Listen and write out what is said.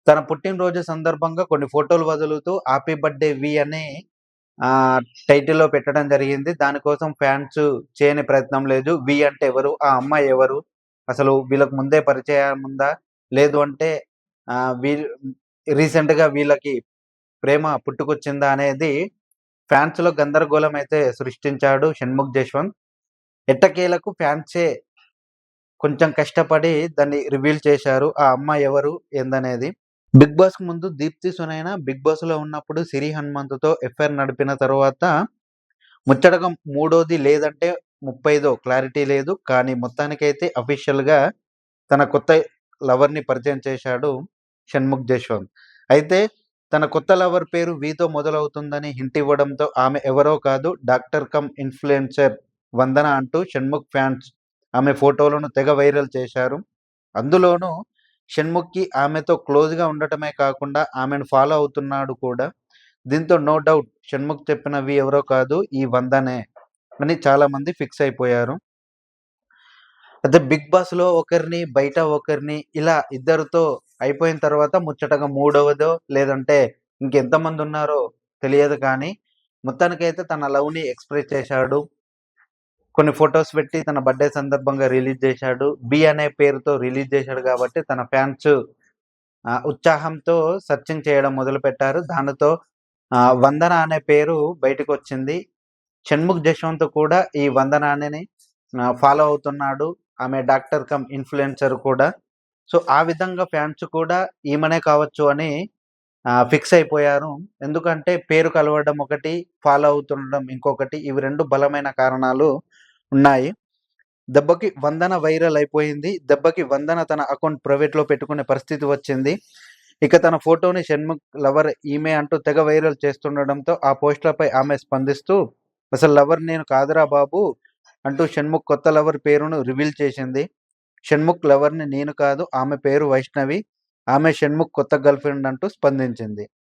తన పుట్టినరోజు సందర్భంగా కొన్ని ఫోటోలు వదులుతూ 'హ్యాపీ బర్త్‌డే వి' అని టైటిల్‌లో పెట్టడం జరిగింది. దానికోసం ఫ్యాన్స్ చేయని ప్రయత్నం లేదు. 'వి' అంటే ఎవరు? ఆ అమ్మాయి ఎవరు? అసలు వీళ్ళకి ముందే పరిచయం ఉందా? లేదు అంటే వీళ్ళు రీసెంట్‌గా వీళ్ళకి ప్రేమ పుట్టుకొచ్చిందా? అనేది ఫ్యాన్స్‌లో గందరగోళం అయితే సృష్టించాడు 'షణ్ముఖ్ జశ్వంత్'. ఎట్టకేలకు ఫ్యాన్సే కొంచెం కష్టపడి దాన్ని రివీల్ చేశారు. ఆ అమ్మాయి ఎవరు? ఏందనేది. 'బిగ్ బాస్‌కి' ముందు 'దీప్తి సునైన' 'బిగ్ బాస్‌లో' ఉన్నప్పుడు 'సిరి హనుమంత్‌తో' ఎఫ్ఐఆర్ నడిపిన తరువాత ముచ్చటగా మూడోది లేదంటే 30దో క్లారిటీ లేదు. కానీ మొత్తానికైతే అఫీషియల్‌గా తన కొత్త లవర్‌ని పరిచయం చేశాడు 'షణ్ముఖ్ జశ్వంత్'. అయితే తన కొత్త లవర్ పేరు 'వి'తో మొదలవుతుందని హింట్ ఇవ్వడంతో ఆమె ఎవరో కాదు డాక్టర్ కమ్ ఇన్‌ఫ్లుయెన్సర్ వందన అంటూ 'షణ్ముఖ్' ఫ్యాన్స్ ఆమె ఫోటోలను తెగ వైరల్ చేశారు. అందులోనూ షణ్ముఖ్‌కి ఆమెతో క్లోజ్‌గా ఉండటమే కాకుండా ఆమెను ఫాలో అవుతున్నాడు కూడా. దీంతో నో డౌట్ షణ్ముఖ్ చెప్పినవి ఎవరో కాదు ఈ వందనే అని చాలామంది ఫిక్స్ అయిపోయారు. అయితే 'బిగ్ బాస్‌లో' ఒకరిని, బయట ఒకరిని ఇలా ఇద్దరితో అయిపోయిన తర్వాత ముచ్చటగా మూడవదో లేదంటే ఇంకెంతమందున్నారో తెలియదు కానీ, మొత్తానికైతే తన లవ్‌ని ఎక్స్‌ప్రెస్ చేశాడు. కొన్ని ఫోటోస్ పెట్టి తన బర్త్‌డే సందర్భంగా రిలీజ్ చేశాడు. 'బి' అనే పేరుతో రిలీజ్ చేశాడు కాబట్టి తన ఫ్యాన్స్ ఉత్సాహంతో సెర్చింగ్ చేయడం మొదలుపెట్టారు. దానితో 'వందన' అనే పేరు బయటకొచ్చింది. 'షణ్ముఖ్ జశ్వంత్' కూడా ఈ 'వందనా'ని ఫాలో అవుతున్నాడు. ఆమె డాక్టర్ కమ్ ఇన్‌ఫ్లుయెన్సర్ కూడా. సో, ఆ విధంగా ఫ్యాన్స్ కూడా ఈమెనే కావచ్చు అని ఫిక్స్ అయిపోయారు. ఎందుకంటే పేరు కలవడం ఒకటి, ఫాలో అవుతుండడం ఇంకొకటి. ఇవి 2 బలమైన కారణాలు ఉన్నాయి. దెబ్బకి 'వందన' వైరల్ అయిపోయింది. దెబ్బకి 'వందన' తన అకౌంట్ ప్రైవేట్‌లో పెట్టుకునే పరిస్థితి వచ్చింది. ఇక తన ఫోటోని 'షణ్ముఖ్ లవర్ ఈమె' అంటూ తెగ వైరల్ చేస్తుండడంతో ఆ పోస్ట్‌లపై ఆమె స్పందిస్తూ "అసలు లవర్ నేను కాదురా బాబు" అంటూ 'షణ్ముఖ్' కొత్త లవర్ పేరును రివీల్ చేసింది. 'షణ్ముఖ్ లవర్‌ని నేను కాదు. ఆమె పేరు వైష్ణవి. ఆమె షణ్ముఖ్ కొత్త గర్ల్‌ఫ్రెండ్" అంటూ స్పందించింది.